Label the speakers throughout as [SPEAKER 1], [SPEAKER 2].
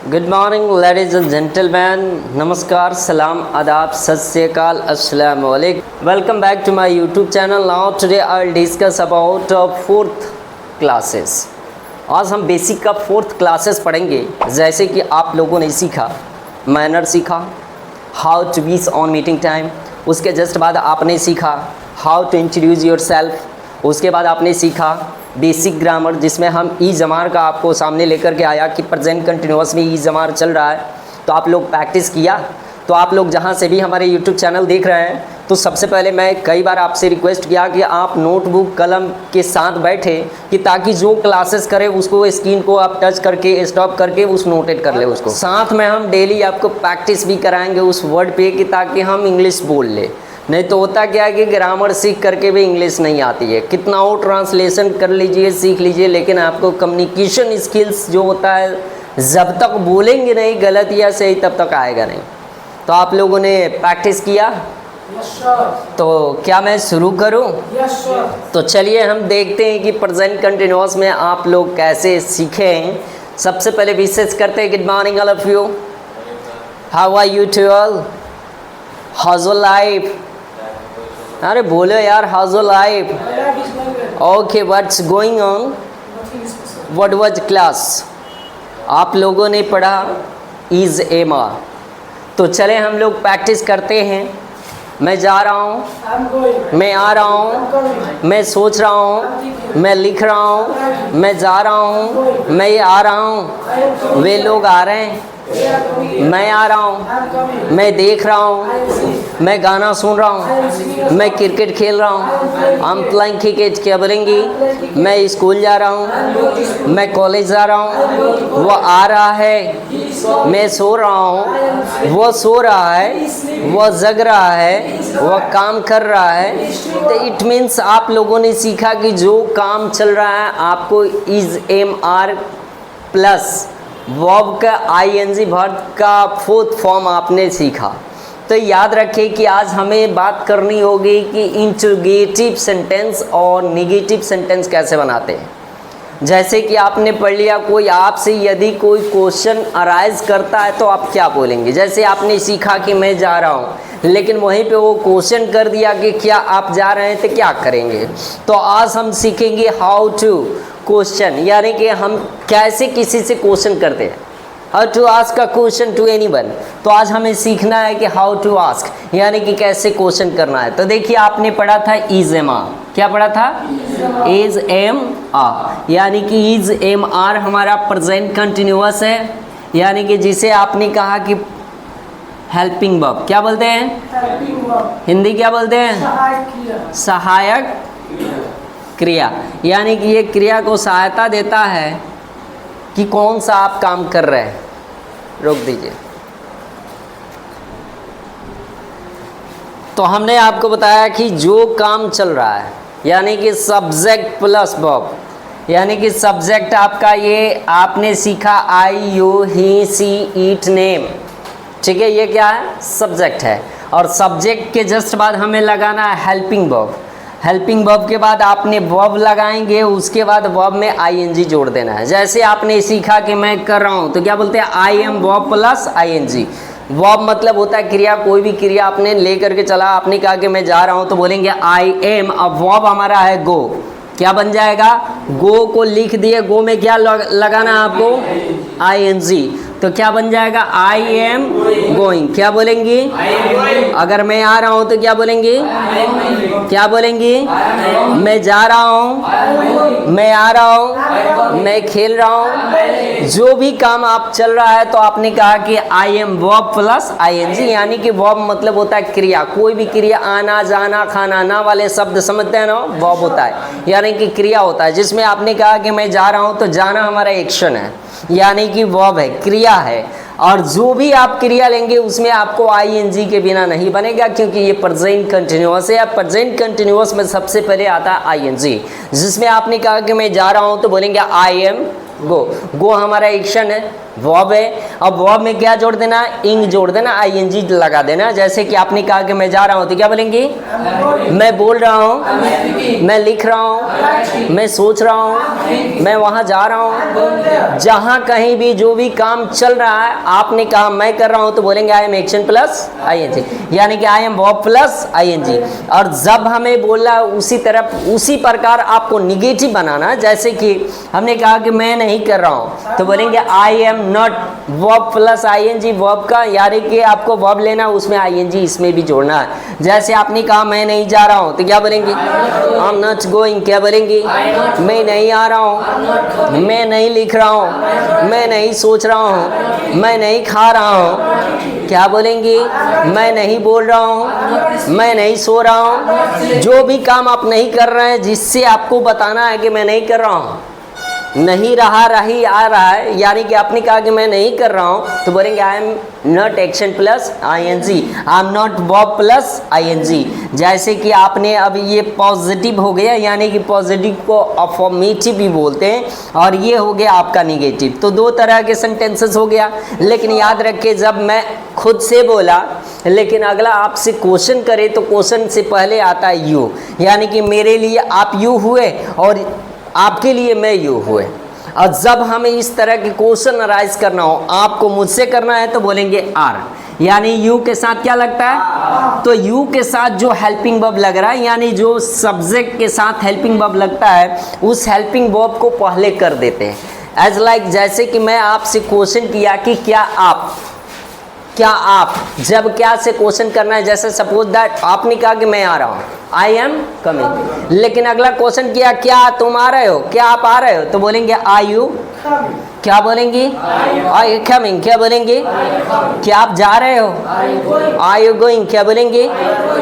[SPEAKER 1] Good morning ladies and gentleman, नमस्कार, सलाम, आदाब, सत श्री अकाल, अस्सलाम वालेकुम। Welcome back to my YouTube channel. Now today I will discuss about fourth classes. आज हम बेसिक का फोर्थ क्लासेस पढ़ेंगे। जैसे कि आप लोगों ने सीखा मैनर, सीखा how to wish on meeting time, उसके जस्ट बाद आपने सीखा how to introduce yourself, उसके बाद आपने सीखा बेसिक ग्रामर, जिसमें हम ई जमार का आपको सामने लेकर के आया कि प्रेजेंट कंटिन्यूअस में ई जमार चल रहा है। तो आप लोग प्रैक्टिस किया। तो आप लोग जहाँ से भी हमारे यूट्यूब चैनल देख रहे हैं, तो सबसे पहले मैं कई बार आपसे रिक्वेस्ट किया कि आप नोटबुक कलम के साथ बैठे, कि ताकि जो क्लासेस करें उसको स्क्रीन को आप टच करके स्टॉप करके उस नोटेट कर ले उसको। साथ में हम डेली आपको प्रैक्टिस भी कराएंगे उस वर्ड पे, कि ताकि हम इंग्लिश बोल ले। नहीं तो होता क्या है कि ग्रामर सीख करके भी इंग्लिश नहीं आती है। कितना हो ट्रांसलेशन कर लीजिए, सीख लीजिए, लेकिन आपको कम्युनिकेशन स्किल्स जो होता है, जब तक बोलेंगे नहीं गलत या सही तब तक आएगा नहीं। तो आप लोगों ने प्रैक्टिस किया?
[SPEAKER 2] Yes, sir.
[SPEAKER 1] तो क्या मैं शुरू करूं?
[SPEAKER 2] Yes, sir.
[SPEAKER 1] तो चलिए हम देखते हैं कि प्रेजेंट कंटिन्यूअस में आप लोग कैसे सीखें। सबसे पहले विशेष करते हैं good morning all of you, how are you to all, how's your life. अरे बोलो यार, how's your life.
[SPEAKER 2] Life is going well.
[SPEAKER 1] Okay, what's going on,
[SPEAKER 2] Nothing special.
[SPEAKER 1] What was class. आप लोगों ने पढ़ा इज एम आर। तो चले हम लोग प्रैक्टिस करते हैं। मैं जा रहा हूँ,
[SPEAKER 2] I'm going.
[SPEAKER 1] मैं आ रहा
[SPEAKER 2] I'm
[SPEAKER 1] हूँ,
[SPEAKER 2] coming.
[SPEAKER 1] मैं सोच रहा हूँ, मैं लिख रहा हूँ, मैं जा रहा हूँ, मैं ये आ रहा हूँ,
[SPEAKER 2] I am coming.
[SPEAKER 1] वे लोग आ रहे हैं,
[SPEAKER 2] They are coming.
[SPEAKER 1] मैं आ रहा हूँ,
[SPEAKER 2] I'm coming.
[SPEAKER 1] मैं देख रहा
[SPEAKER 2] I
[SPEAKER 1] हूँ,
[SPEAKER 2] am singing.
[SPEAKER 1] मैं गाना सुन रहा
[SPEAKER 2] I am
[SPEAKER 1] हूँ,
[SPEAKER 2] singing a
[SPEAKER 1] मैं
[SPEAKER 2] song.
[SPEAKER 1] क्रिकेट खेल रहा हूँ, हम प्लेइंग क्रिकेट। क्या बोलेंगी? मैं स्कूल जा रहा हूँ, मैं कॉलेज जा रहा हूँ, वो आ रहा है,
[SPEAKER 2] He is coming.
[SPEAKER 1] मैं सो रहा हूँ, वो सो रहा है, वो जग रहा है, वो काम कर रहा है। तो इट मीन्स आप लोगों ने सीखा कि जो काम चल रहा है आपको is am are plus verb का आईएनजी वर्ब का फोर्थ फॉर्म आपने सीखा। तो याद रखें कि आज हमें बात करनी होगी कि इंटरोगेटिव सेंटेंस और नेगेटिव सेंटेंस कैसे बनाते हैं। जैसे कि आपने पढ़ लिया, कोई आपसे यदि कोई क्वेश्चन अराइज करता है तो आप क्या बोलेंगे। जैसे आपने सीखा कि मैं जा रहा हूँ, लेकिन वहीं पे वो क्वेश्चन कर दिया कि क्या आप जा रहे हैं, तो क्या करेंगे। तो आज हम सीखेंगे हाउ टू क्वेश्चन, यानी कि हम कैसे किसी से क्वेश्चन करते हैं, how to ask a question to anyone. तो आज हमें सीखना है कि हाउ टू आस्क, यानी कि कैसे क्वेश्चन करना है। तो देखिए आपने पढ़ा था इज एम आर। क्या पढ़ा था? इज एम आर, यानी कि इज एम आर हमारा प्रेजेंट कंटिन्यूअस है, यानी कि जिसे आपने कहा कि हेल्पिंग वर्ब। क्या बोलते हैं?
[SPEAKER 2] Helping verb.
[SPEAKER 1] हिंदी क्या बोलते हैं?
[SPEAKER 2] सहायक क्रिया.
[SPEAKER 1] सहायक क्रिया, यानी कि ये क्रिया को सहायता देता है कि कौन सा आप काम कर रहे हैं। रोक दीजिए। तो हमने आपको बताया कि जो काम चल रहा है, यानी कि सब्जेक्ट प्लस वर्ब, यानी कि सब्जेक्ट आपका ये आपने सीखा I, you, he, she, it, name. ठीक है, ये क्या है? सब्जेक्ट है। और सब्जेक्ट के जस्ट बाद हमें लगाना है हेल्पिंग वर्ब। हेल्पिंग वर्ब के बाद आपने वर्ब लगाएंगे, उसके बाद वर्ब में आईएनजी जोड़ देना है। जैसे आपने सीखा कि मैं कर रहा हूँ, तो क्या बोलते हैं? I am verb plus ING. Verb मतलब होता है क्रिया, कोई भी क्रिया आपने ले करके चला। आपने कहा कि मैं जा रहा हूँ, तो बोलेंगे आई एम। अब वर्ब हमारा है गो। क्या बन जाएगा? गो को लिख दिए, गो में क्या लगाना है आपको? आईएनजी। तो क्या बन जाएगा? I am going. क्या बोलेंगी? अगर मैं आ रहा हूँ तो क्या बोलेंगी? क्या बोलेंगी? मैं जा रहा हूँ, मैं आ रहा हूँ, मैं खेल रहा हूँ। जो भी काम आप चल रहा है, तो आपने कहा कि I am verb plus ING, यानी कि वर्ब मतलब होता है क्रिया। कोई भी क्रिया, आना, जाना, खाना, ना वाले शब्द समझते हैं ना, वर्ब होता है, यानी कि क्रिया होता है। जिसमें आपने कहा कि मैं जा रहा हूँ, तो जाना हमारा एक्शन है, यानी कि वर्ब है, क्रिया है। और जो भी आप क्रिया लेंगे उसमें आपको आईएनजी के बिना नहीं बनेगा, क्योंकि ये प्रेजेंट कंटिन्यूअस है। प्रेजेंट कंटिन्यूअस में सबसे पहले आता है आईएनजी। जिसमें आपने कहा कि मैं जा रहा हूँ, तो बोलेंगे आई एम गो। गो हमारा एक्शन है, वर्ब है। अब वर्ब में क्या जोड़ देना, इंग जोड़ देना, आईएनजी लगा देना। जैसे कि आपने कहा कि मैं जा रहा हूँ तो क्या बोलेंगे, मैं बोल रहा हूँ, मैं लिख रहा हूँ, मैं सोच रहा हूँ, मैं वहाँ जा रहा हूँ। जहाँ कहीं भी जो भी काम चल रहा है, आपने कहा मैं कर रहा हूँ तो बोलेंगे I am action plus ING, यानी कि I am verb plus ING. और जब हमें बोला उसी प्रकार आपको निगेटिव बनाना। जैसे कि हमने कहा कि मैं नहीं कर रहा हूँ तो बोलेंगे I am not, verb plus ING verb का, यानी कि आपको वर्ब लेना उसमें आईएनजी इसमें भी जोड़ना है। जैसे आपने कहा मैं नहीं जा रहा हूँ तो क्या बोलेंगे, आई एम नॉट गोइंग, क्या बोलेंगे, मैं नहीं आ रहा हूँ, मैं नहीं लिख रहा हूँ, मैं नहीं सोच रहा हूँ, मैं नहीं खा रहा हूँ, क्या बोलेंगे, मैं नहीं बोल रहा हूँ, मैं नहीं सो रहा हूँ। जो भी काम आप नहीं कर रहे हैं जिससे आपको बताना है कि मैं नहीं कर रहा हूँ, नहीं रहा रही आ रहा है, यानी कि आपने कहा कि मैं नहीं कर रहा हूँ तो बोलेंगे I am not action plus ING, I am not verb plus ING. जैसे कि आपने अब ये पॉजिटिव हो गया, यानी कि पॉजिटिव को अफर्मेटिव भी बोलते हैं, और ये हो गया आपका निगेटिव। तो दो तरह के सेंटेंसेस हो गया। लेकिन याद रखिए, जब मैं खुद से बोला लेकिन अगला आपसे क्वेश्चन करे तो क्वेश्चन से पहले आता है यू, यानी कि मेरे लिए आप यू हुए और आपके लिए मैं यू हुए। और जब हमें इस तरह के क्वेश्चन अराइज करना हो, आपको मुझसे करना है तो बोलेंगे आर, यानी यू के साथ क्या लगता है, तो यू के साथ जो हेल्पिंग वर्ब लग रहा है, यानी जो सब्जेक्ट के साथ हेल्पिंग वर्ब लगता है, उस हेल्पिंग वर्ब को पहले कर देते हैं। एज लाइक जैसे कि मैं आपसे क्वेश्चन किया कि क्या आप, जब क्या से क्वेश्चन करना है, जैसे सपोज दैट आपने कहा कि मैं आ रहा हूँ, आई एम कमिंग, लेकिन अगला क्वेश्चन किया क्या तुम आ रहे हो, क्या आप आ रहे हो, तो बोलेंगे आर यू, क्या बोलेंगे, आर यू कमिंग, क्या बोलेंगे, क्या आप जा रहे हो, आर यू गोइंग, क्या बोलेंगे।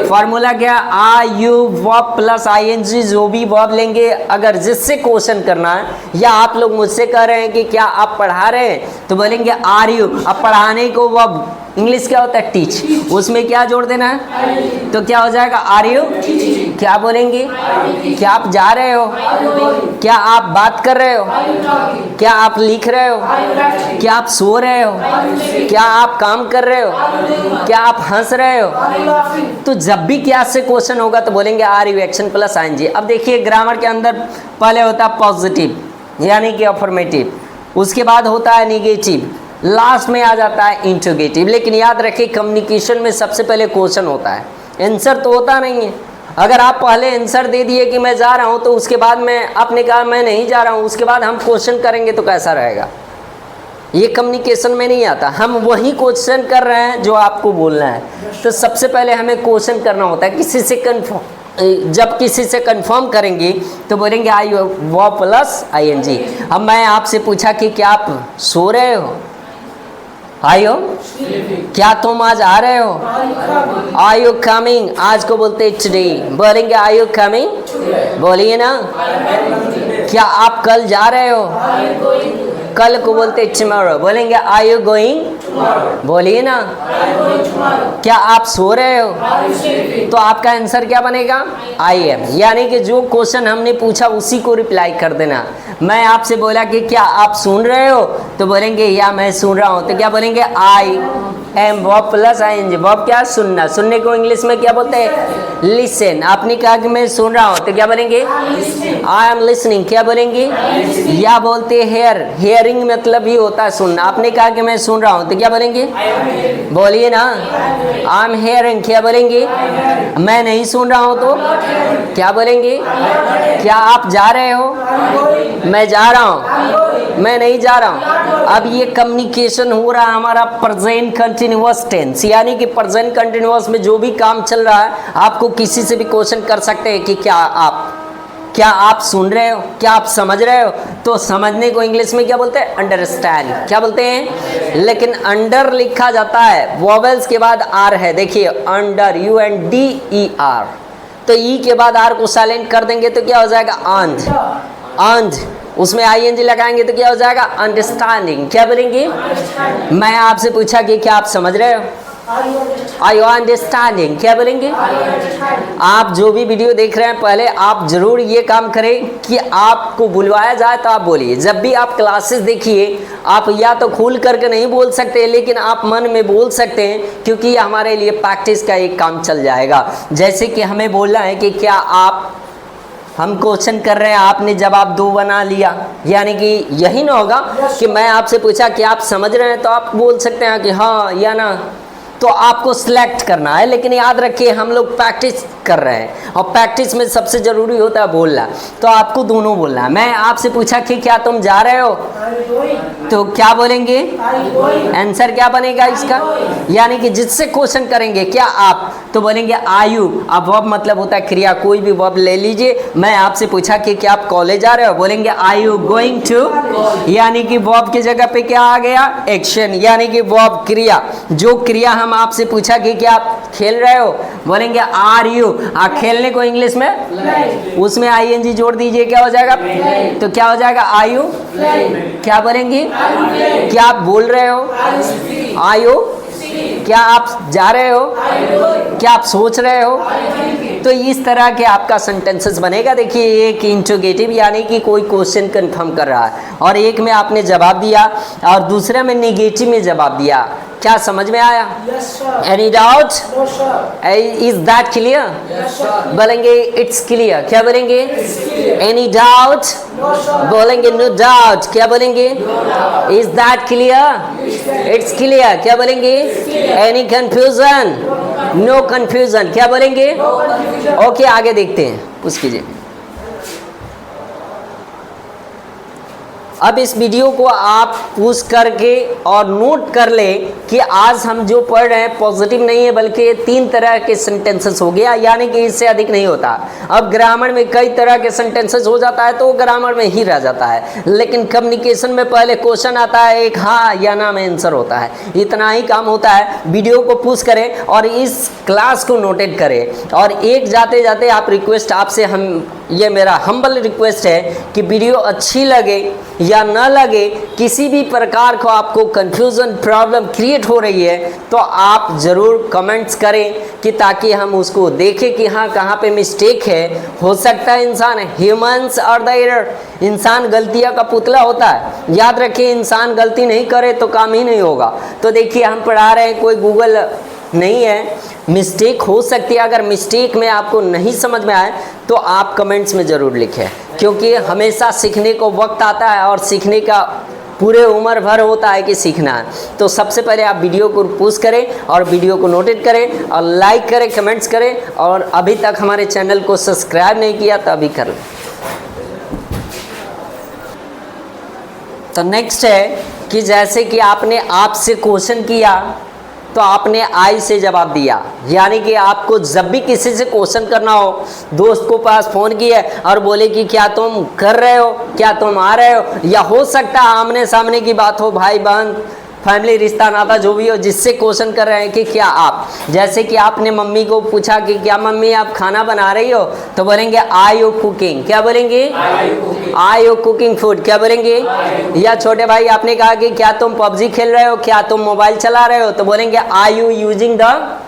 [SPEAKER 1] फॉर्मूला क्या, are you verb plus ING, जो भी वर्ब लेंगे अगर जिससे क्वेश्चन करना है, या आप लोग मुझसे कह रहे हैं कि क्या आप पढ़ा रहे हैं तो बोलेंगे आर यू। अब पढ़ाने को वर्ब इंग्लिश क्या होता है, टीच, उसमें क्या जोड़ देना है, तो क्या हो जाएगा आर यू, क्या बोलेंगे, क्या आप जा रहे हो, क्या आप बात कर रहे हो, क्या आप लिख रहे हो, क्या आप सो रहे हो, क्या आप काम कर रहे हो, क्या आप हंस रहे हो। तो जब भी क्या से क्वेश्चन होगा तो बोलेंगे are you action plus ING. अब देखिए ग्रामर के अंदर पहले होता है पॉजिटिव, यानी कि अफर्मेटिव, उसके बाद होता है निगेटिव, लास्ट में आ जाता है इंटरोगेटिव। लेकिन याद रखिए कम्युनिकेशन में सबसे पहले क्वेश्चन होता है, आंसर तो होता नहीं है। अगर आप पहले आंसर दे दिए कि मैं जा रहा हूं, तो उसके बाद में आपने कहा मैं नहीं जा रहा हूं, उसके बाद हम क्वेश्चन करेंगे तो कैसा रहेगा, ये कम्युनिकेशन में नहीं आता। हम वही क्वेश्चन कर रहे हैं जो आपको बोलना है। तो सबसे पहले हमें क्वेश्चन करना होता है, किसी से कन्फर्म, जब किसी से कंफर्म करेंगे तो बोलेंगे आई वर्ब प्लस आईएनजी। अब मैं आपसे पूछा कि क्या आप सो रहे हो, आयो, क्या तुम आज आ रहे हो, आर यू कमिंग, आज को बोलते हैं टुडे, बोलेंगे आर यू कमिंग, बोलिए ना। क्या आप कल जा रहे हो, कल को बोलते हैं टुमारो, बोलेंगे आर यू गोइंग, बोलिए ना। क्या आप सो रहे हो, तो आपका आंसर क्या बनेगा, आई एम, यानी कि जो क्वेश्चन हमने पूछा उसी को रिप्लाई कर देना। मैं आपसे बोला कि क्या आप सुन रहे हो, तो बोलेंगे या मैं सुन रहा हूँ, तो क्या बोलेंगे I am verb plus ING. Verb क्या, सुनना, सुनने को इंग्लिश में क्या बोलते हैं, लिसन। आपने कहा कि मैं सुन रहा हूँ तो क्या बोलेंगे, आई एम लिसनिंग, क्या बोलेंगे, या बोलते हेयर, हेयरिंग मतलब ही होता है सुनना। आपने कहा कि मैं सुन रहा हूँ तो क्या बोलेंगे, बोलिए ना, आई एम हेयरिंग, क्या बोलेंगे। मैं नहीं सुन रहा हूँ तो क्या बोलेंगे, क्या आप जा रहे हो, मैं जा रहा हूँ, मैं नहीं जा रहा हूँ। अब ये कम्युनिकेशन हो रहा है हमारा प्रेजेंट कंटिन्यूअस टेंस, यानी कि प्रेजेंट कंटिन्यूअस में जो भी काम चल रहा है, आपको किसी से भी क्वेश्चन कर सकते हैं कि क्या आप सुन रहे हो, क्या आप समझ रहे हो। तो समझने को इंग्लिश में क्या बोलते हैं, अंडरस्टैंड, क्या बोलते हैं। लेकिन अंडर लिखा जाता है, वॉवेल्स के बाद आर है, देखिए अंडर, UNDER, तो ई के बाद आर को साइलेंट कर देंगे तो क्या हो जाएगा, अंध, उसमें आईएनजी लगाएंगे तो क्या हो जाएगा, अंडरस्टैंडिंग, क्या बोलेंगे। मैं आपसे पूछा कि क्या आप समझ रहे हो, आर यू अंडरस्टैंडिंग? क्या बोलेंगे? आप जो भी वीडियो देख रहे हैं पहले आप जरूर ये काम करें कि आपको बुलवाया जाए तो आप बोलिए। जब भी आप क्लासेस देखिए आप या तो खुल करके नहीं बोल सकते लेकिन आप मन में बोल सकते हैं, क्योंकि ये हमारे लिए प्रैक्टिस का एक काम चल जाएगा। जैसे कि हमें बोलना है कि क्या आप, हम क्वेश्चन कर रहे हैं, आपने जवाब 2 बना लिया, यानी कि यही ना होगा कि मैं आपसे पूछा कि आप समझ रहे हैं तो आप बोल सकते हैं कि हाँ या ना, तो आपको सिलेक्ट करना है। लेकिन याद रखिए हम लोग प्रैक्टिस कर रहे हैं और प्रैक्टिस में सबसे ज़रूरी होता है बोलना, तो आपको दोनों बोलना है। मैं आपसे पूछा कि क्या तुम जा रहे हो, तो क्या बोलेंगे? आंसर क्या बनेगा इसका? यानी कि जिससे क्वेश्चन करेंगे क्या आप, तो बोलेंगे आयु। अब वर्ब मतलब होता है क्रिया, कोई भी वर्ब ले लीजिए। मैं आपसे पूछा कि क्या आप कॉलेज जा रहे हो, बोलेंगे आर यू गोइंग टू, यानी कि वर्ब की जगह पे क्या आ गया? एक्शन, यानी कि वर्ब क्रिया। जो क्रिया हम आपसे पूछा कि क्या आप खेल रहे हो, बोलेंगे आर यू। खेलने को इंग्लिश में उसमें आईएनजी जोड़ दीजिए, क्या हो जाएगा? तो क्या हो जाएगा? Are you. क्या बोलेंगे? क्या आप बोल रहे हो? Are you. क्या आप जा रहे हो? क्या आप सोच रहे हो? तो इस तरह के आपका सेंटेंसेस बनेगा। देखिए एक इंट्रोगेटिव यानी कि कोई क्वेश्चन कंफर्म कर रहा है और एक में आपने जवाब दिया और दूसरे में नेगेटिव में जवाब दिया। क्या समझ में आया? Any doubt? Is that clear? बोलेंगे इट्स क्लियर। क्या बोलेंगे? Any doubt? बोलेंगे नो डाउट। क्या बोलेंगे? Is that clear? It's clear. क्या बोलेंगे? Any confusion? No confusion. क्या बोलेंगे? ओके आगे देखते हैं, पूछ कीजिए। अब इस वीडियो को आप पूछ करके और नोट कर लें कि आज हम जो पढ़ रहे हैं पॉजिटिव नहीं है बल्कि 3 तरह के सेंटेंसेस हो गया, यानी कि इससे अधिक नहीं होता। अब ग्रामर में कई तरह के सेंटेंसेस हो जाता है तो वो ग्रामर में ही रह जाता है, लेकिन कम्युनिकेशन में पहले क्वेश्चन आता है, एक हाँ या ना में आंसर होता है। इतना ही काम होता है। वीडियो को पूछ करें और इस क्लास को नोटेट करें। और एक जाते जाते आप रिक्वेस्ट आपसे, हम ये मेरा हम्बल रिक्वेस्ट है कि वीडियो अच्छी लगे या न लगे, किसी भी प्रकार को आपको कंफ्यूजन प्रॉब्लम क्रिएट हो रही है तो आप ज़रूर कमेंट्स करें कि ताकि हम उसको देखें कि हाँ कहाँ पे मिस्टेक है। हो सकता है इंसान ह्यूमंस और द एरर, इंसान गलतियाँ का पुतला होता है। याद रखिए इंसान गलती नहीं करे तो काम ही नहीं होगा। तो देखिए हम पढ़ा रहे हैं, कोई गूगल नहीं है, मिस्टेक हो सकती है। अगर मिस्टेक में आपको नहीं समझ में आए तो आप कमेंट्स में ज़रूर लिखें, क्योंकि हमेशा सीखने को वक्त आता है और सीखने का पूरे उम्र भर होता है कि सीखना है। तो सबसे पहले आप वीडियो को पूछ करें और वीडियो को नोटेट करें और लाइक करें, कमेंट्स करें, और अभी तक हमारे चैनल को सब्सक्राइब नहीं किया तो अभी कर लें। तो नेक्स्ट है कि जैसे कि आपने आपसे क्वेश्चन किया तो आपने आई से जवाब दिया, यानी कि आपको जब भी किसी से क्वेश्चन करना हो, दोस्त को पास फ़ोन किया और बोले कि क्या तुम कर रहे हो, क्या तुम आ रहे हो, या हो सकता है आमने सामने की बात हो, भाई बहन फैमिली रिश्ता नाता जो भी हो, जिससे क्वेश्चन कर रहे हैं कि क्या आप, जैसे कि आपने मम्मी को पूछा कि क्या मम्मी आप खाना बना रही हो, तो बोलेंगे आर यू कुकिंग। क्या बोलेंगे? Are you cooking food. क्या बोलेंगे? या छोटे भाई आपने कहा कि क्या तुम पबजी खेल रहे हो, क्या तुम मोबाइल चला रहे हो, तो बोलेंगे आर यू यूजिंग द,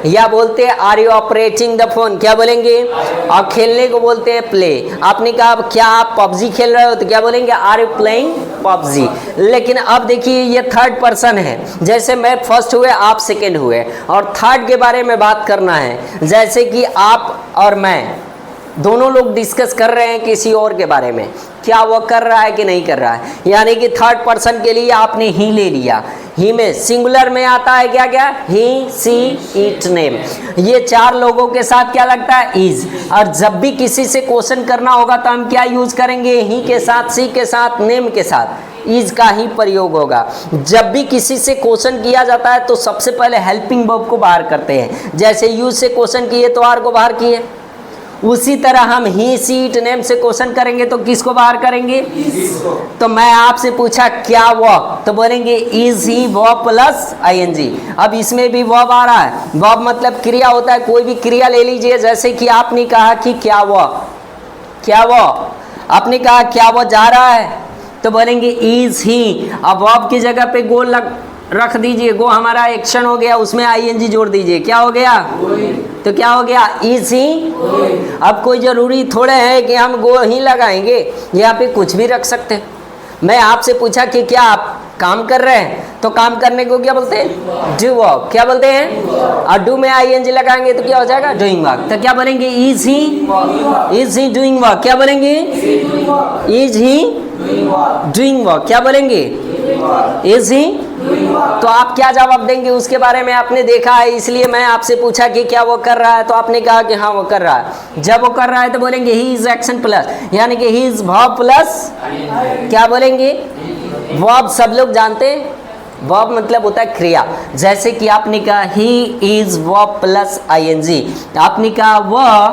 [SPEAKER 1] या बोलते हैं are you operating the phone. क्या बोलेंगे? और खेलने को बोलते हैं प्ले। आपने कहा क्या आप पबजी खेल रहे हो, तो क्या बोलेंगे? Are you playing PUBG. लेकिन अब देखिए ये थर्ड पर्सन है, जैसे मैं फर्स्ट हुए आप सेकंड हुए, और थर्ड के बारे में बात करना है। जैसे कि आप और मैं दोनों लोग डिस्कस कर रहे हैं किसी और के बारे में, क्या वो कर रहा है कि नहीं कर रहा है, यानी कि थर्ड पर्सन के लिए आपने ही ले लिया। ही में सिंगुलर में आता है क्या क्या? ही, सी, इट, नेम। ये 4 लोगों के साथ क्या लगता है? इज। और जब भी किसी से क्वेश्चन करना होगा तो हम क्या यूज करेंगे? ही के साथ, सी के साथ, नेम के साथ इज का ही प्रयोग होगा। जब भी किसी से क्वेश्चन किया जाता है तो सबसे पहले हेल्पिंग वर्ब को बाहर करते हैं। जैसे यूज से क्वेश्चन किए तो आर को बाहर किए, उसी तरह हम ही, सी, इट, नेम से क्वेश्चन करेंगे तो किसको बाहर करेंगे? तो मैं आपसे पूछा क्या वो, तो बोलेंगे is he verb plus ING. अब इसमें भी वर्ब आ रहा है। वर्ब मतलब क्रिया होता है, कोई भी क्रिया ले लीजिए। जैसे कि आपने कहा कि क्या वो, आपने कहा क्या वो जा रहा है, तो बोलेंगे इज ही। अब वर्ब की जगह पे गोल रख दीजिए, गो हमारा एक्शन हो गया, उसमें आईएनजी जोड़ दीजिए, क्या हो गया? तो क्या हो गया? Is he. अब कोई जरूरी थोड़े है कि हम गो ही लगाएंगे, यहाँ पे कुछ भी रख सकते हैं। मैं आपसे पूछा कि क्या आप काम कर रहे हैं, तो काम करने को क्या बोलते हैं? Do work. क्या बोलते हैं? और डू में आईएनजी लगाएंगे तो क्या हो जाएगा? Doing work. तो क्या बोलेंगे? Is he doing work. क्या बोलेंगे? Is he doing work. क्या बोलेंगे? इज ही। तो आप क्या जवाब देंगे उसके बारे में आपने देखा है, इसलिए मैं आपसे पूछा कि क्या वो कर रहा है, तो आपने कहा कि हाँ वो कर रहा है। जब वो कर रहा है तो बोलेंगे ही इज एक्शन प्लस, यानी कि ही इज वर्ब प्लस क्या बोलेंगे? वर्ब। सब लोग जानते हैं वर्ब मतलब होता है क्रिया। जैसे कि आपने कहा he is verb plus ING, आपने कहा वह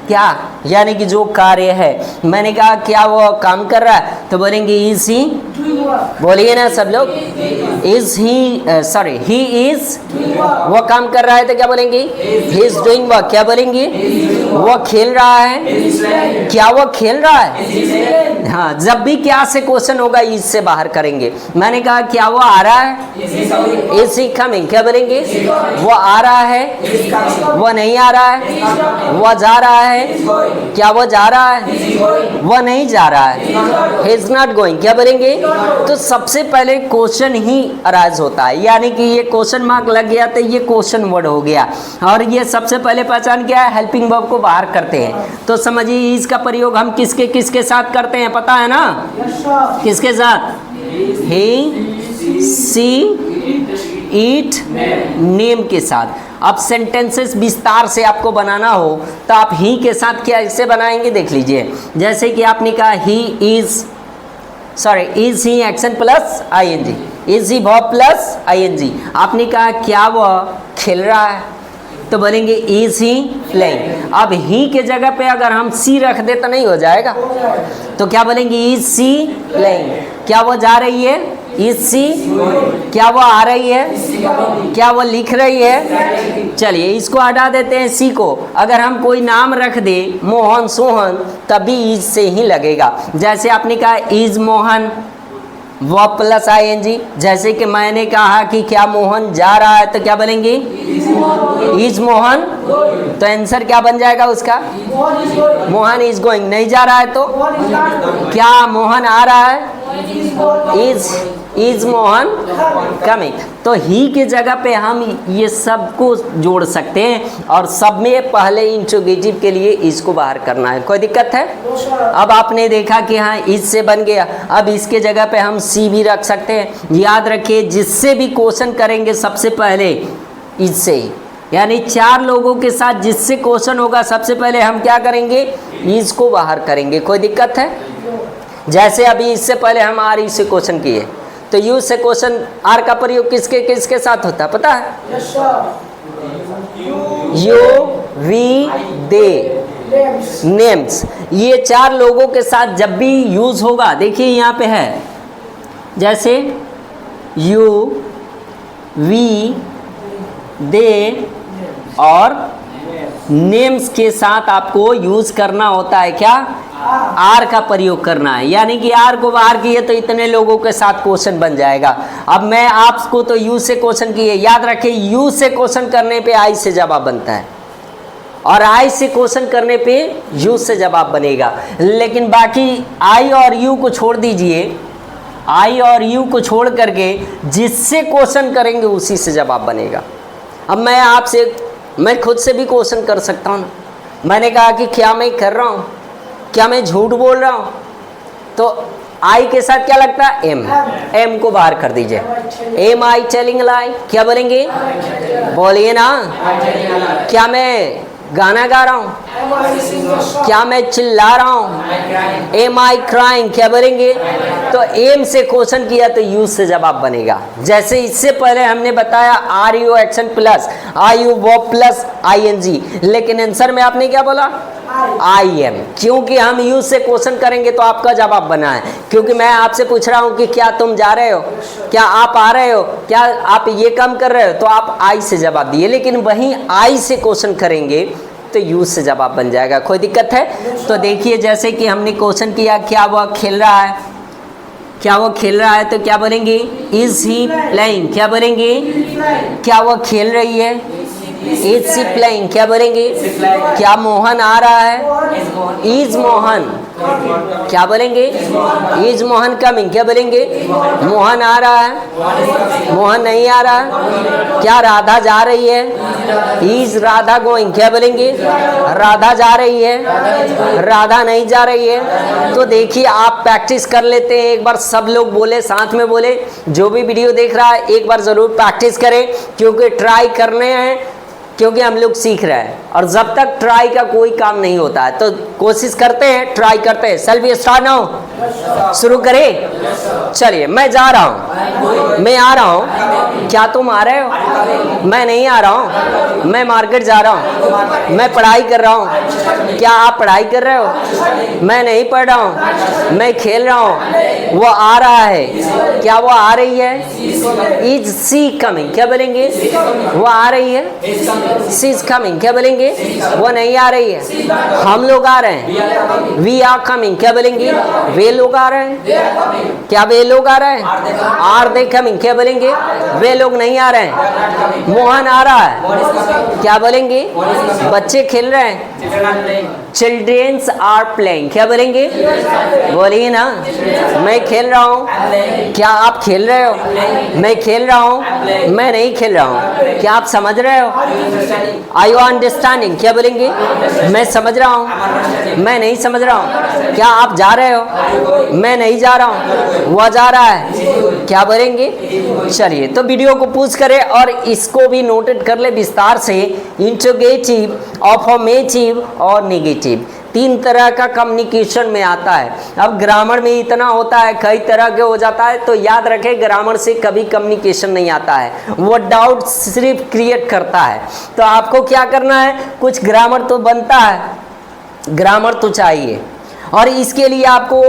[SPEAKER 1] क्या, यानी कि जो कार्य है। मैंने कहा क्या वो काम कर रहा है, तो बोलेंगे इज ही। बोलिए ना सब लोग, is he, sorry he is, वो काम कर रहा है तो क्या बोलेंगे? He is doing work. क्या बोलेंगे? वो खेल रहा है, क्या वो खेल रहा है? हाँ, जब भी क्या से क्वेश्चन होगा इज से बाहर करेंगे। मैंने कहा क्या वो आ रहा है? Is he coming. क्या बोलेंगे? वो आ रहा है, वो नहीं आ रहा है, वो जा रहा है, क्या वो जा रहा है? वो नहीं जा रहा है, ही इज नॉट गोइंग। क्या बोलेंगे? तो सबसे पहले क्वेश्चन ही अराइज होता है, यानी कि ये क्वेश्चन मार्क लग गया तो ये क्वेश्चन वर्ड हो गया। और ये सबसे पहले पहचान क्या है? हेल्पिंग वर्ब को बाहर करते हैं। तो समझिए इसका प्रयोग हम किसके किसके साथ करते हैं, पता है ना? किसके साथ? ही, सी, ईट, नेम के साथ। अब सेंटेंसेस विस्तार से आपको बनाना हो तो आप ही के साथ कैसे बनाएंगे देख लीजिए। जैसे कि आपने कहा he is, sorry is he action plus ING, is he verb plus ING. आपने कहा क्या वह खेल रहा है, तो बोलेंगे इज ही प्लेइंग। अब ही के जगह पे अगर हम सी रख दे तो नहीं हो जाएगा, तो क्या बोलेंगे? Is she playing. क्या वो जा रही है? Is she. क्या वो आ रही है? क्या वो लिख रही है? चलिए इसको हटा देते हैं सी को। अगर हम कोई नाम रख दे मोहन, सोहन, तभी इज से ही लगेगा। जैसे आपने कहा is Mohan verb plus ING. जैसे कि मैंने कहा कि क्या मोहन जा रहा है, तो क्या बोलेंगे? इज मोहन। तो आंसर क्या बन जाएगा उसका? Mohan is going. नहीं जा रहा है तो क्या मोहन आ रहा है? Is Mohan coming. तो ही के जगह पे हम ये सब को जोड़ सकते हैं और सब में पहले इंट्रोगेटिव के लिए इसको बाहर करना है। कोई दिक्कत है? अब आपने देखा कि हाँ इज से बन गया। अब इसके जगह पे हम सी भी रख सकते हैं। याद रखिए जिससे भी क्वेश्चन करेंगे सबसे पहले इज से ही, यानी चार लोगों के साथ जिससे क्वेश्चन होगा सबसे पहले हम क्या करेंगे? इज को बाहर करेंगे। कोई दिक्कत है? जैसे अभी इससे पहले हम आर ई से क्वेश्चन किए, तो यू से क्वेश्चन आर का प्रयोग किसके किसके साथ होता है पता है? You, we, they, names. ये चार लोगों के साथ जब भी यूज होगा, देखिए यहाँ पे है जैसे यू, वी, दे और नेम्स के साथ आपको यूज करना होता है क्या? आर का प्रयोग करना है। यानी कि आर को बाहर किए तो इतने लोगों के साथ क्वेश्चन बन जाएगा। अब मैं आपको तो यू से क्वेश्चन किए, याद रखिए यू से क्वेश्चन करने पे आई से जवाब बनता है और आई से क्वेश्चन करने पे यू से जवाब बनेगा। लेकिन बाकी आई और यू को छोड़ दीजिए, आई और यू को छोड़ करके जिससे क्वेश्चन करेंगे उसी से जवाब बनेगा। अब मैं आपसे, मैं खुद से भी क्वेश्चन कर सकता हूँ ना। मैंने कहा कि क्या मैं कर रहा हूँ, क्या मैं झूठ बोल रहा हूँ, तो आई के साथ क्या लगता है? एम। एम को बाहर कर दीजिए। Am I telling lie. क्या बोलेंगे? बोलिए ना। क्या मैं गाना गा रहा हूँ, क्या मैं चिल्ला रहा हूँ? एम आई क्राइंग। क्या बोलेंगे? तो एम से क्वेश्चन किया तो यू से जवाब बनेगा। जैसे इससे पहले हमने बताया are you action plus I you verb plus ING, लेकिन आंसर में आपने क्या बोला? I am. क्योंकि हम यू से क्वेश्चन करेंगे तो आपका जवाब बना है। क्योंकि मैं आपसे पूछ रहा हूँ कि क्या तुम जा रहे हो, क्या आप आ रहे हो, क्या आप ये काम कर रहे हो, तो आप आई से जवाब दिए। लेकिन वहीं आई से क्वेश्चन करेंगे तो यू से जवाब बन जाएगा। कोई दिक्कत है? तो देखिए जैसे कि हमने क्वेश्चन किया क्या वह खेल रहा है, क्या वो खेल रहा है तो क्या बोलेंगे इज ही प्लेइंग, क्या बोलेंगे क्या वो खेल रही है इज सी प्लेइंग, क्या बोलेंगे क्या मोहन आ रहा है इज मोहन, क्या बोलेंगे इज मोहन कमिंग, क्या बोलेंगे मोहन आ रहा है मोहन नहीं आ रहा है, क्या राधा जा रही है इज राधा गोइंग, क्या बोलेंगे राधा जा रही है राधा नहीं जा रही है। तो देखिए आप प्रैक्टिस कर लेते हैं, एक बार सब लोग बोले साथ में बोले, जो भी वीडियो देख रहा है एक बार ज़रूर प्रैक्टिस करें, क्योंकि ट्राई करने हैं, क्योंकि हम लोग सीख रहे हैं और जब तक ट्राई का कोई काम नहीं होता है तो कोशिश करते हैं, ट्राई करते हैं। सेल्फ स्टार्ट नाउ, शुरू करें। चलिए मैं जा रहा हूँ, मैं आ रहा हूँ, क्या तुम आ रहे हो? मैं नहीं आ रहा हूँ, मैं मार्केट जा रहा हूँ, मैं पढ़ाई कर रहा हूँ, क्या आप पढ़ाई कर रहे हो? मैं नहीं पढ़ रहा हूँ, मैं खेल रहा हूँ, वो आ रहा है, क्या वो आ रही है? इज सी कमिंग, क्या बोलेंगे वो आ रही है शी इज कमिंग, क्या बोलेंगे वो नहीं आ रही है, हम लोग आ रहे हैं वी आर कमिंग, क्या बोलेंगे वे लोग आ रहे हैं, क्या वे लोग आ रहे हैं आर दे कमिंग, क्या बोलेंगे वे लोग नहीं आ रहे हैं, मोहन आ रहा है, क्या बोलेंगे बच्चे खेल रहे हैं, चिल्ड्रेन्स आर प्लेइंग, क्या बोलेंगे बोलिए ना मैं खेल रहा हूँ, क्या आप खेल रहे हो? मैं खेल रहा हूँ, मैं नहीं खेल रहा हूँ, क्या आप समझ रहे हो? आई यू अंडरस्टैंडिंग, क्या बोलेंगे मैं समझ रहा हूँ, मैं नहीं समझ रहा हूँ, क्या आप जा रहे हो? मैं नहीं जा रहा हूँ, वह जा रहा है, क्या बोलेंगे? चलिए तो वीडियो को पूछ करें और इसको भी नोटेट कर ले विस्तार से। इंट्रोगेटिव, अफर्मेटिव और नेगेटिव, तीन तरह का कम्युनिकेशन में आता है। अब ग्रामर में इतना होता है, कई तरह के हो जाता है, तो याद रखें ग्रामर से कभी कम्युनिकेशन नहीं आता है, वो डाउट सिर्फ क्रिएट करता है। तो आपको क्या करना है, कुछ ग्रामर तो बनता है, ग्रामर तो चाहिए, और इसके लिए आपको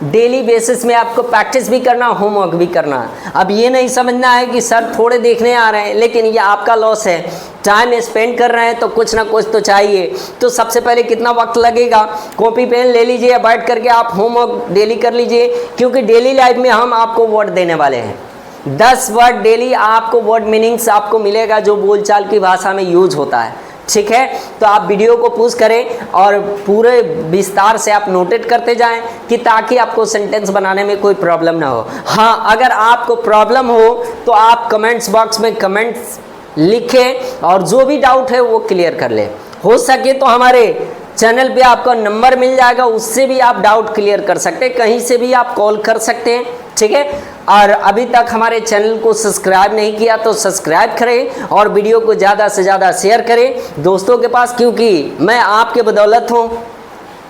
[SPEAKER 1] डेली बेसिस में आपको प्रैक्टिस भी करना, होमवर्क भी करना। अब ये नहीं समझना है कि सर थोड़े देखने आ रहे हैं, लेकिन ये आपका लॉस है, टाइम स्पेंड कर रहे हैं तो कुछ ना कुछ तो चाहिए। तो सबसे पहले कितना वक्त लगेगा, कॉपी पेन ले लीजिए, बैठ करके आप होमवर्क डेली कर लीजिए, क्योंकि डेली लाइफ में हम आपको वर्ड देने वाले हैं। 10 वर्ड डेली आपको वर्ड मीनिंग्स आपको मिलेगा जो बोलचाल की भाषा में यूज होता है, ठीक है। तो आप वीडियो को पूछ करें और पूरे विस्तार से आप नोटेट करते जाएं कि ताकि आपको सेंटेंस बनाने में कोई प्रॉब्लम ना हो। हाँ, अगर आपको प्रॉब्लम हो तो आप कमेंट्स बॉक्स में कमेंट्स लिखें और जो भी डाउट है वो क्लियर कर ले। हो सके तो हमारे चैनल पे आपका नंबर मिल जाएगा, उससे भी आप डाउट क्लियर कर सकते हैं, कहीं से भी आप कॉल कर सकते हैं, ठीक है। और अभी तक हमारे चैनल को सब्सक्राइब नहीं किया तो सब्सक्राइब करें और वीडियो को ज़्यादा से ज़्यादा शेयर करें दोस्तों के पास, क्योंकि मैं आपके बदौलत हूँ।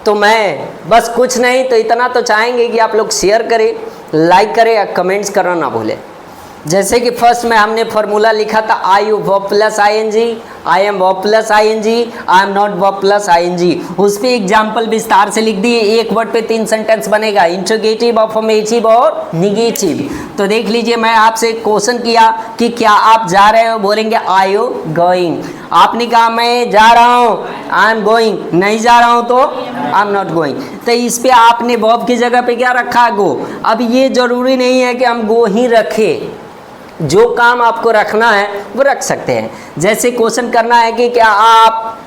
[SPEAKER 1] तो मैं बस कुछ नहीं तो इतना तो चाहेंगे कि आप लोग शेयर करें, लाइक करें या कमेंट्स करना ना भूलें। जैसे कि फर्स्ट में हमने फॉर्मूला लिखा था I you verb plus I N G, I am verb plus I N G, I am not verb plus I N G, उस पर एग्जाम्पल विस्तार से लिख दिए। एक वर्ड पे 3 सेंटेंस बनेगा, इंट्रोगेटिव, अफर्मेटिव और निगेटिव। तो देख लीजिए, मैं आपसे क्वेश्चन किया कि क्या आप जा रहे हो, बोलेंगे आई यू गोइंग। आपने कहा मैं जा रहा हूँ, आई एम गोइंग। नहीं जा रहा हूँ तो आई एम नॉट गोइंग। तो इस पर आपने वर्ब की जगह पे क्या रखा, गो। अब ये जरूरी नहीं है कि हम गो ही रखें, जो काम आपको रखना है वो रख सकते हैं। जैसे क्वेश्चन करना है कि क्या आप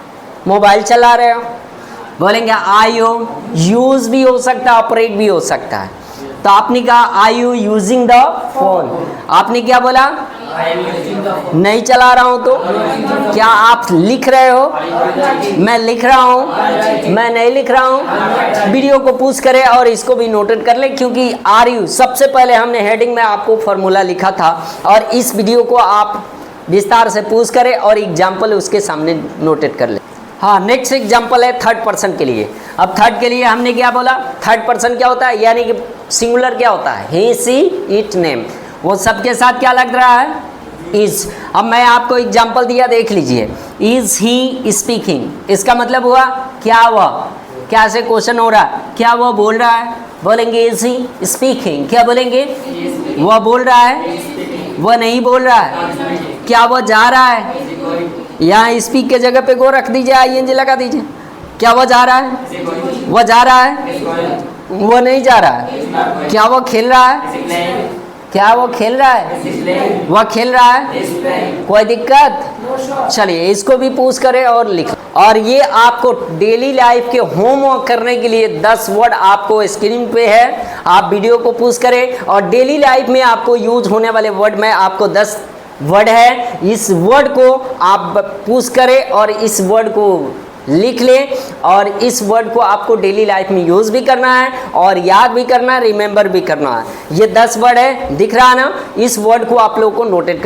[SPEAKER 1] मोबाइल चला रहे हो, बोलेंगे आई यू, यूज भी हो सकता है, ऑपरेट भी हो सकता है। तो आपने कहा आई यू यूजिंग द फोन, आपने क्या बोला नहीं चला रहा हूं। तो क्या आप लिख रहे हो, मैं लिख रहा हूं, मैं नहीं लिख रहा हूं। वीडियो को पूछ करें और इसको भी नोटेट कर ले, क्योंकि आर यू सबसे पहले हमने हेडिंग में आपको फॉर्मूला लिखा था, और इस वीडियो को आप विस्तार से पूछ करें और एग्जाम्पल उसके सामने नोटेट कर ले। हाँ, नेक्स्ट एग्जाम्पल है थर्ड पर्सन के लिए। अब थर्ड के लिए हमने क्या बोला, थर्ड पर्सन क्या होता है, यानी कि सिंगुलर क्या होता है, ही, सी, इट, नेम, वो सबके साथ क्या लग रहा है, इज। अब मैं आपको एग्जाम्पल दिया, देख लीजिए, इज ही स्पीकिंग, इसका मतलब हुआ क्या हुआ, क्या से क्वेश्चन हो रहा है, क्या वो बोल रहा है, बोलेंगे इज ही स्पीकिंग। क्या बोलेंगे, वह बोल रहा है, वह नहीं बोल रहा है। क्या वो जा रहा है, यहाँ स्पीक के जगह पे गो रख दीजिए, आई एन जी लगा दीजिए। क्या वो जा रहा है, वह जा रहा है, वो नहीं जा रहा है। क्या वो खेल रहा है? क्या वो खेल रहा है? वह खेल रहा है। कोई दिक्कत?
[SPEAKER 2] No sir.
[SPEAKER 1] चलिए इसको भी पूछ करें और लिख। और ये आपको डेली लाइफ के होमवर्क करने के लिए 10 वर्ड आपको स्क्रीन पे है, आप वीडियो को पूछ करें और डेली लाइफ में आपको यूज होने वाले वर्ड में आपको 10 वर्ड है, इस वर्ड को आप पूछ करें और इस वर्ड को लिख लें और इस वर्ड को आपको डेली लाइफ में यूज भी करना है और याद भी करना है, रिमेंबर भी करना है। ये 10 वर्ड है, दिख रहा है ना? इस वर्ड को आप लोगों को नोटेट करना